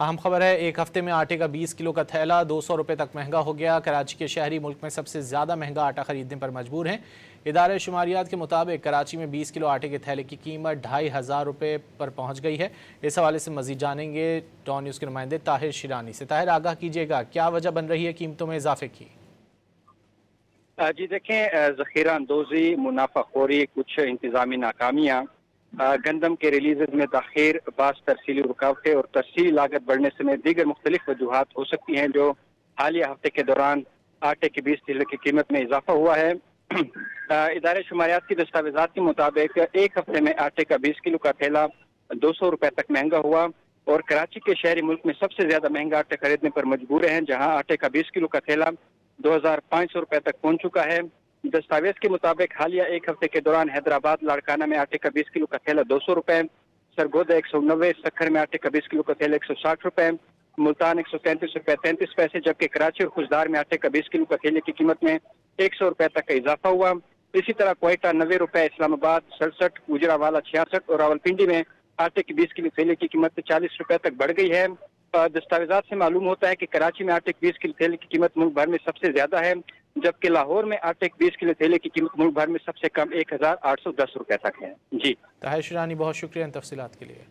अहम खबर है, एक हफ्ते में आटे का 20 किलो का थैला 200 रुपये तक महंगा हो गया। कराची के शहरी मुल्क में सबसे ज़्यादा महंगा आटा खरीदने पर मजबूर हैं। इदारे शुमारियात के मुताबिक कराची में 20 किलो आटे के थैले की कीमत 2500 रुपये पर पहुँच गई है। इस हवाले से मज़ीद जानेंगे टॉन न्यूज़ के नुमाइंदे ताहिर शिरानी से। ताहिर, आगाह कीजिएगा, क्या वजह बन रही है कीमतों में इजाफे की? जी देखें, ज़ख़ीरा अंदोज़ी, मुनाफाखोरी, कुछ इंतज़ामी नाकामियाँ, गंदम के रिलीज़ में ताख़ीर, बास तरसीली रुकावटें और तरसीली लागत बढ़ने समेत दीगर मुख्तलिफ वजूहात हो सकती हैं जो हालिया हफ्ते के दौरान आटे की 20 किलो की कीमत में इजाफा हुआ है। इदारे शुमारियात की दस्तावेज़ात के मुताबिक एक हफ्ते में आटे का 20 किलो का थैला 200 रुपये तक महंगा हुआ और कराची के शहरी मुल्क में सबसे ज़्यादा महंगा आटे खरीदने पर मजबूर हैं, जहाँ आटे का 20 किलो का थैला 2500 रुपये तक पहुंच चुका है। दस्तावेज के मुताबिक हालिया एक हफ्ते के दौरान हैदराबाद लाड़काना में आटे का 20 किलो का थैला 200 रुपये, सरगोदा 190, सखर में आटे का 20 किलो का थैला 160 रुपये, मुल्तान 133 रुपये 33 पैसे, जबकि कराची और खुशदार में आटे का 20 किलो का थैले की कीमत में 100 रुपये तक का इजाफा हुआ। इसी तरह क्वेटा 90 रुपये, इस्लामाबाद 67, गुजरावाला 66 और रावलपिंडी में आटे की 20 किलो थैले की कीमत 40 रुपये तक बढ़ गई है। दस्तावेजात से मालूम होता है कि कराची में आटे के 20 किलो थैले की कीमत मुल्क भर में सबसे ज्यादा है, जबकि लाहौर में आटे के 20 किलो थैले की कीमत मुल्क भर में सबसे कम 1810 रुपये तक है। जी ताहिर शिरानी, बहुत शुक्रिया इन तफसीलात के लिए।